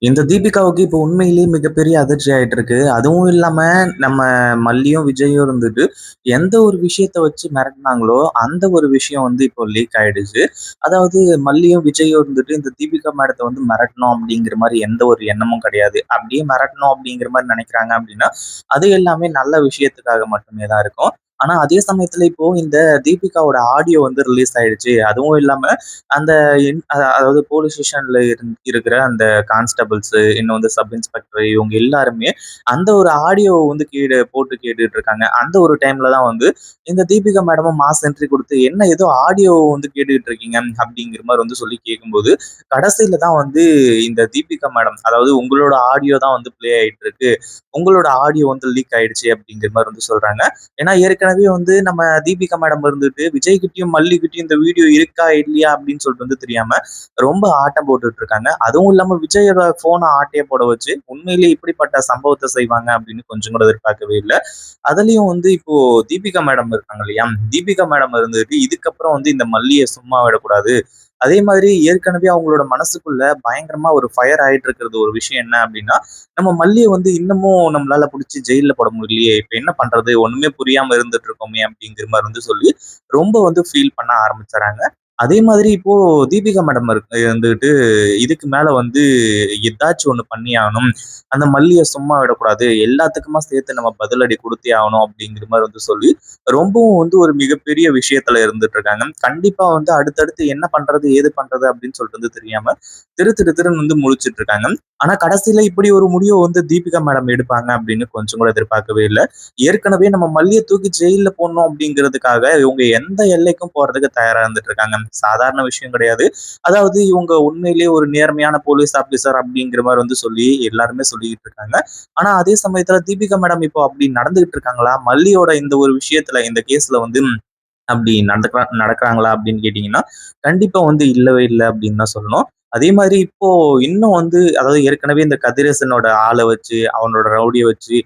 இந்த தீபிகாவுக்கு இப்போ உண்மையிலேயே மிகப்பெரிய அதிர்ச்சி ஆயிட்டு இருக்கு. அதுவும் இல்லாம நம்ம மல்லியும், விஜயும் இருந்துட்டு எந்த ஒரு விஷயத்த வச்சு மிரட்டுனாங்களோ, அந்த ஒரு விஷயம் வந்து இப்போ லீக் ஆயிடுச்சு. அதாவது மல்லியும், விஜயும் இருந்துட்டு இந்த தீபிகா மேடத்த வந்து மிரட்டணும் அப்படிங்கிற மாரி எந்த ஒரு எண்ணமும் கிடையாது. அப்படியே மிரட்டணும் அப்படிங்கிற மாரி நினைக்கிறாங்க அப்படின்னா, அது எல்லாமே நல்ல விஷயத்துக்காக மட்டுமே தான் இருக்கும். ஆனா அதே சமயத்துல இப்போ இந்த தீபிகாவோட ஆடியோ வந்து ரிலீஸ் ஆயிடுச்சு. அதுவும் இல்லாம அந்த அதாவது போலீஸ் ஸ்டேஷன்ல இருக்கிற அந்த கான்ஸ்டபிள்ஸ், இன்னும் வந்து சப் இன்ஸ்பெக்டர் இவங்க எல்லாருமே அந்த ஒரு ஆடியோ வந்து போட்டு கேட்டுட்டு இருக்காங்க. அந்த ஒரு டைம்ல தான் வந்து இந்த தீபிகா மேடமும் மாஸ் என்ட்ரி கொடுத்து என்ன ஏதோ ஆடியோ வந்து கேட்டுட்டு இருக்கீங்க அப்படிங்கிற மாதிரி வந்து சொல்லி கேட்கும்போது கடைசியில தான் வந்து இந்த தீபிகா மேடம் அதாவது உங்களோட ஆடியோ தான் வந்து பிளே ஆயிட்டு இருக்கு, உங்களோட ஆடியோ வந்து லீக் ஆயிடுச்சு அப்படிங்கிற மாதிரி வந்து சொல்றாங்க. ஏன்னா ஏற்கனவே வந்து நம்ம தீபிகா மேடம் இருந்துட்டு விஜய் கிட்டயும் மல்லி கிட்டயும் இந்த வீடியோ இருக்கா இல்லையா அப்படின்னு சொல்லிட்டு வந்து தெரியாம ரொம்ப ஆட்டம் போட்டுட்டு இருக்காங்க. அதுவும் இல்லாம விஜயோட போனை ஆட்டைய போட வச்சு உண்மையிலேயே இப்படிப்பட்ட சம்பவத்தை செய்வாங்க அப்படின்னு கொஞ்சம் கூட எதிர்பார்க்கவே இல்லை. அதுலயும் வந்து இப்போ தீபிகா மேடம் இருக்காங்க இல்லையா, தீபிகா மேடம் இருந்துட்டு இதுக்கப்புறம் வந்து இந்த மல்லியை சும்மா விடக்கூடாது. அதே மாதிரி ஏற்கனவே அவங்களோட மனசுக்குள்ள பயங்கரமா ஒரு ஃபயர் ஆயிட்டு இருக்கிறது ஒரு விஷயம் என்ன அப்படின்னா, நம்ம மல்லியை வந்து இன்னமும் நம்மளால புடிச்சு ஜெயில்ல போட முடியலையே, இப்ப என்ன பண்றது, ஒண்ணுமே புரியாம இருந்துட்டு இருக்கோமே அப்படிங்கிற மாதிரி வந்து சொல்லி ரொம்ப வந்து ஃபீல் பண்ண ஆரம்பிச்சாங்க. அதே மாதிரி இப்போ தீபிகா மேடம் இருந்துகிட்டு இதுக்கு மேல வந்து ஏதாச்சும் ஒண்ணு பண்ணி ஆகணும், அந்த மல்லியை சும்மா விடக்கூடாது, எல்லாத்துக்குமா சேர்த்து நம்ம பதிலடி கொடுத்தே ஆகணும் அப்படிங்கிற மாதிரி வந்து சொல்லி ரொம்பவும் வந்து ஒரு மிகப்பெரிய விஷயத்துல இருந்துட்டு இருக்காங்க. கண்டிப்பா வந்து அடுத்தடுத்து என்ன பண்றது ஏது பண்றது அப்படின்னு சொல்லிட்டு வந்து தெரியாம திருன்னு வந்து முழிச்சிட்டு இருக்காங்க. ஆனா கடைசியில இப்படி ஒரு முடிவை வந்து தீபிகா மேடம் எடுப்பாங்க அப்படின்னு கொஞ்சம் கூட எதிர்பார்க்கவே இல்லை. ஏற்கனவே நம்ம மல்லியை தூக்கி ஜெயில போடணும் அப்படிங்கிறதுக்காக இவங்க எந்த எல்லைக்கும் போறதுக்கு தயாரா இருந்துட்டு இருக்காங்க. சாதாரண விஷயம் கிடையாது. அதாவது இவங்க உண்மையிலேயே ஒரு நேர்மையான போலீஸ் ஆபீசர் அப்படிங்கிற மாதிரி வந்து சொல்லி எல்லாருமே சொல்லிட்டு இருக்காங்க. ஆனா அதே சமயத்துல தீபிகா மேடம் இப்போ அப்படி நடந்துகிட்டு இருக்காங்களா, மல்லியோட இந்த ஒரு விஷயத்துல இந்த கேஸ்ல வந்து அப்படி நடக்கிறாங்களா அப்படின்னு கேட்டீங்கன்னா கண்டிப்பா வந்து இல்லவே இல்லை அப்படின்னு தான் சொல்லணும். அதே மாதிரி இப்போ இன்னும் வந்து அதாவது ஏற்கனவே இந்த கதிரேசனோட ஆளை வச்சு அவனோட ரவுடியை வச்சு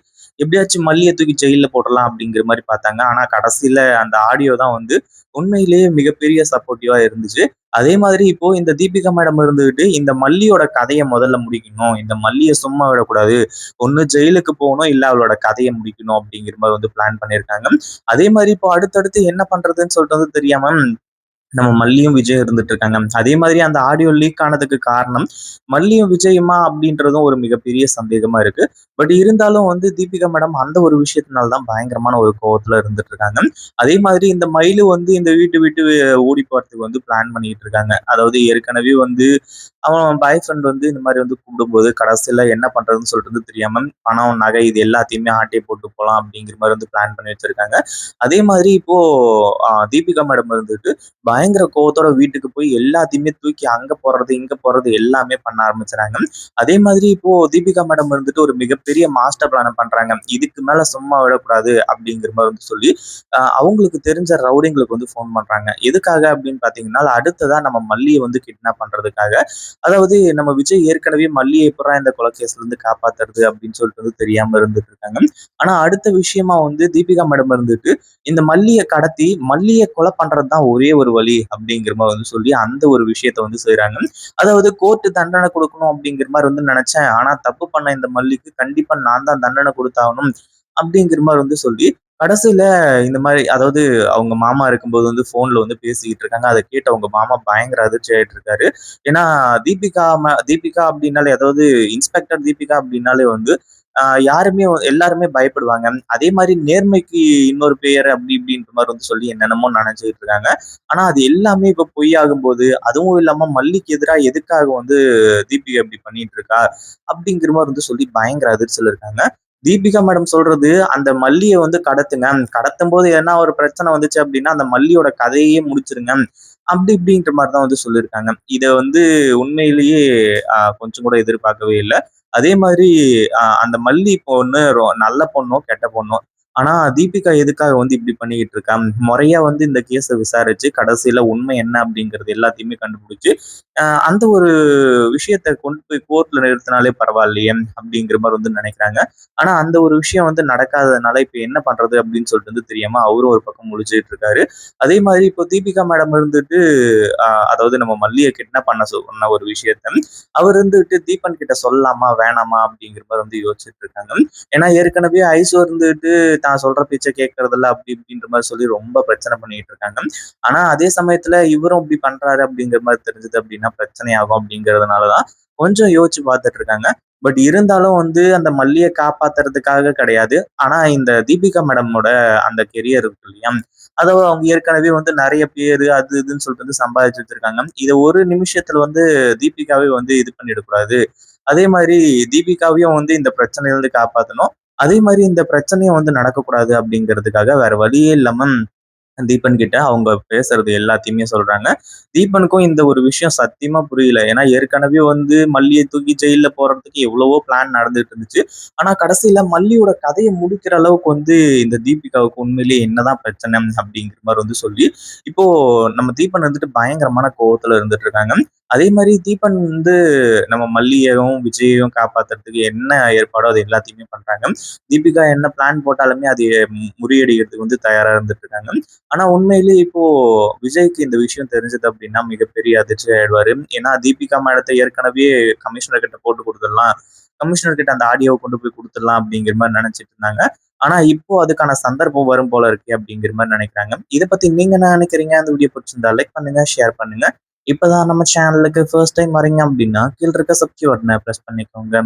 எப்படியாச்சும் மல்லியை தூக்கி ஜெயில போடலாம் அப்படிங்கிற மாதிரி பார்த்தாங்க. ஆனா கடைசியில அந்த ஆடியோ தான் வந்து உண்மையிலேயே மிகப்பெரிய சப்போர்ட்டிவா இருந்துச்சு. அதே மாதிரி இப்போ இந்த தீபிகா மேடம் இருந்துகிட்டு இந்த மல்லியோட கதையை முதல்ல முடிக்கணும், இந்த மல்லியை சும்மா விடக்கூடாது, ஒண்ணு ஜெயிலுக்கு போகணும் இல்ல அவளோட கதையை முடிக்கணும் அப்படிங்கிற மாதிரி வந்து பிளான் பண்ணியிருக்காங்க. அதே மாதிரி இப்போ அடுத்தடுத்து என்ன பண்றதுன்னு சொல்லிட்டு வந்து தெரியாம நம்ம மல்லியும் விஜயும் இருந்துட்டு இருக்காங்க. அதே மாதிரி அந்த ஆடியோ லீக் ஆனதுக்கு காரணம் மல்லியும் விஜயுமா அப்படின்றதும் ஒரு மிகப்பெரிய சந்தேகமா இருக்கு. பட் இருந்தாலும் வந்து தீபிகா மேடம் அந்த ஒரு விஷயத்தினால தான் பயங்கரமான ஒரு கோவத்துல இருந்துட்டு இருக்காங்க. அதே மாதிரி இந்த மயிலு வந்து இந்த வீட்டு விட்டு ஓடி போறதுக்கு வந்து பிளான் பண்ணிட்டு இருக்காங்க. அதாவது ஏற்கனவே வந்து அவன் பாய் ஃப்ரெண்ட் வந்து இந்த மாதிரி வந்து கூப்பிடும்போது கடைசியில என்ன பண்றதுன்னு சொல்லிட்டு வந்து தெரியாம பணம், நகை இது எல்லாத்தையுமே ஆட்டையை போட்டு போலாம் அப்படிங்கிற மாதிரி வந்து பிளான் பண்ணி வச்சிருக்காங்க. அதே மாதிரி இப்போ தீபிகா மேடம் இருந்துட்டு பயங்கர கோவத்தோட வீட்டுக்கு போய் எல்லாத்தையுமே தூக்கி அங்க போறது இங்க போறது எல்லாமே பண்ண ஆரம்பிச்சுறாங்க. அதே மாதிரி இப்போ தீபிகா மேடம் வந்துட்டு ஒரு மிகப்பெரிய மாஸ்டர் பிளான் பண்றாங்க. இதுக்கு மேல சும்மா விடக்கூடாது அப்படிங்கிற மாதிரி வந்து சொல்லி அவங்களுக்கு தெரிஞ்ச ரவுடிங்களுக்கு வந்து ஃபோன் பண்றாங்க. எதுக்காக அப்படின்னு பாத்தீங்கன்னா அடுத்ததா நம்ம மல்லியை வந்து கிட்னாப் பண்றதுக்காக. அதாவது நம்ம விஜய் ஏற்கனவே மல்லியை எப்படா இந்த கொலைகேஸ்ல இருந்து காப்பாத்துறது அப்படின்னு சொல்லிட்டு வந்து தெரியாம இருந்துட்டு இருக்காங்க. ஆனா அடுத்த விஷயமா வந்து தீபிகா மேடம் இருந்துட்டு இந்த மல்லியை கடத்தி மல்லியை கொலை பண்றதுதான் ஒரே ஒரு வழி அப்படிங்கிற மாதிரி வந்து சொல்லி அந்த ஒரு விஷயத்த வந்து செய்யறாங்க. அதாவது கோர்ட்டு தண்டனை கொடுக்கணும் அப்படிங்கிற மாதிரி வந்து நினைச்சேன், ஆனா தப்பு பண்ண இந்த மல்லிக்கு கண்டிப்பா நான் தான் தண்டனை கொடுத்தாகணும் அப்படிங்கிற மாதிரி வந்து சொல்லி கடைசியில இந்த மாதிரி அதாவது அவங்க மாமா இருக்கும்போது வந்து போன்ல வந்து பேசிக்கிட்டு இருக்காங்க. அதை கேட்டு அவங்க மாமா பயங்கர அதிர்ச்சி ஆயிட்டு இருக்காரு. ஏன்னா தீபிகா அப்படின்னாலே அதாவது இன்ஸ்பெக்டர் தீபிகா அப்படின்னாலே வந்து யாருமே எல்லாருமே பயப்படுவாங்க. அதே மாதிரி நேர்மைக்கு இன்னொரு பெயர் அப்படி இப்படின்ற மாதிரி வந்து சொல்லி என்னென்னமோ நினைச்சுக்கிட்டு இருக்காங்க. ஆனா அது எல்லாமே இப்ப பொய்யாகும் போது அதுவும் இல்லாம மல்லிக்கு எதிராக எதுக்காக வந்து தீபிகா இப்படி பண்ணிட்டு இருக்கா அப்படிங்கிற மாதிரி வந்து சொல்லி பயங்கர அதிர்ச்சியில இருக்காங்க. தீபிகா மேடம் சொல்றது அந்த மல்லியை வந்து கடத்துங்க, கடத்தும் போது என்ன ஒரு பிரச்சனை வந்துச்சு அப்படின்னா அந்த மல்லியோட கதையே முடிச்சிருங்க அப்படி இப்படின்ற மாதிரிதான் வந்து சொல்லியிருக்காங்க. இதை வந்து உண்மையிலேயே கொஞ்சம் கூட எதிர்பார்க்கவே இல்லை. அதே மாதிரி அந்த மல்லி பொண்ணு நல்ல பொண்ணோ கெட்ட பொண்ணோ, ஆனா தீபிகா எதுக்காக வந்து இப்படி பண்ணிக்கிட்டு இருக்கா? முறையா வந்து இந்த கேஸ விசாரிச்சு கடைசியில உண்மை என்ன அப்படிங்கிறது எல்லாத்தையுமே கண்டுபிடிச்சு, அந்த ஒரு விஷயத்த கொண்டு போய் கோர்ட்ல நிறுத்தினாலே பரவாயில்லையே அப்படிங்கிற மாரி வந்து நினைக்கிறாங்க. ஆனா அந்த ஒரு விஷயம் வந்து நடக்காததுனால இப்ப என்ன பண்றது அப்படின்னு சொல்லிட்டு வந்து தெரியாம அவரும் ஒரு பக்கம் முழிச்சுட்டு இருக்காரு. அதே மாதிரி இப்போ தீபிகா மேடம் இருந்துட்டு அதாவது நம்ம மல்லிய கிட்னாப் பண்ண சொன்ன ஒரு விஷயத்த அவர் இருந்துட்டு தீபன் கிட்ட சொல்லலாமா வேணாமா அப்படிங்கிற மாதிரி வந்து யோசிச்சுட்டு இருக்காங்க. ஏன்னா ஏற்கனவே ஐசு இருந்துட்டு தான் சொல்ற பேச்ச கேட்கறதில்ல அப்படி இப்படின்ற மாதிரி சொல்லி ரொம்ப பிரச்சனை பண்ணிட்டு இருக்காங்க. ஆனா அதே சமயத்துல இவரும் இப்படி பண்றாரு அப்படிங்கிற மாதிரி தெரிஞ்சது அப்படின்னா பிரச்சனை ஆகும் அப்படிங்கறதுனாலதான் கொஞ்சம் யோசிச்சு பார்த்துட்டு இருக்காங்க. பட் இருந்தாலும் வந்து அந்த மல்லிய காப்பாத்துறதுக்காக கிடையாது. ஆனா இந்த தீபிகா மேடமோட அந்த கெரியர் இருக்கு இல்லையா? அத அவங்க ஏற்கனவே வந்து நெறைய பேரு அது இதுன்னு சொல்லிட்டு வந்து சம்பாதிச்சு வச்சிருக்காங்க. இத ஒரு நிமிஷத்துல வந்து தீபிகாவே வந்து இது பண்ணிடக்கூடாது. அதே மாரி தீபிகாவையும் வந்து இந்த பிரச்சனையிலிருந்து காப்பாத்தணும். அதே மாரி இந்த பிரச்சனையும் வந்து நடக்கக்கூடாது அப்படிங்கிறதுக்காக வேற வழியே இல்லாம தீபன் கிட்ட அவங்க பேசுறது எல்லாத்தையுமே சொல்றாங்க. தீபனுக்கும் இந்த ஒரு விஷயம் சத்தியமா புரியல. ஏன்னா ஏற்கனவே வந்து மல்லிய தூக்கி ஜெயில்ல போடுறதுக்கு எவ்வளவோ பிளான் நடந்துட்டு இருந்துச்சு. ஆனா கடைசியில மல்லியோட கதைய முடிக்கிற அளவுக்கு வந்து இந்த தீபிகாவுக்கு உண்மையிலேயே என்னதான் பிரச்சனை அப்படிங்கிற மாரி வந்து சொல்லி, இப்போ நம்ம தீபன் வந்துட்டு பயங்கரமான கோவத்துல இருந்துட்டு இருக்காங்க. அதே மாரி தீபன் வந்து நம்ம மல்லியையும், விஜயையும் காப்பாத்துறதுக்கு என்ன ஏற்பாடோ அது எல்லாத்தையுமே பண்றாங்க. தீபிகா என்ன பிளான் போட்டாலுமே அது முறியடிக்கிறதுக்கு வந்து தயாரா இருந்துட்டு இருக்காங்க. ஆனா உண்மையிலேயே இப்போ விஜய்க்கு இந்த விஷயம் தெரிஞ்சது அப்படின்னா மிகப்பெரிய அதிர்ச்சி ஆயிடுவாரு. ஏன்னா தீபிகா மேடத்த ஏற்கனவே கமிஷனர் கிட்ட போட்டு குடுத்துடலாம். கமிஷனர் கிட்ட அந்த ஆடியோவ கொண்டு போய் குடுத்துடலாம் அப்படிங்கிற மாரி நெனச்சிட்டு இருந்தாங்க. ஆனா இப்போ அதுக்கான சந்தர்ப்பம் வரும் போல இருக்கே அப்படிங்கிற மாரி நெனைக்கிறாங்க. இத பத்தி நீங்க என்ன நெனைக்கிறீங்க? அந்த வீடியோ புடிச்சிருந்தா லைக் பண்ணுங்க, ஷேர் பண்ணுங்க. இப்பதான் நம்ம சேனலுக்கு ஃபர்ஸ்ட் டைம் வரீங்க அப்படின்னா, கீழ இருக்க சப்ஸ்கிரைப் பட்டன பிரஸ் பண்ணிக்கோங்க.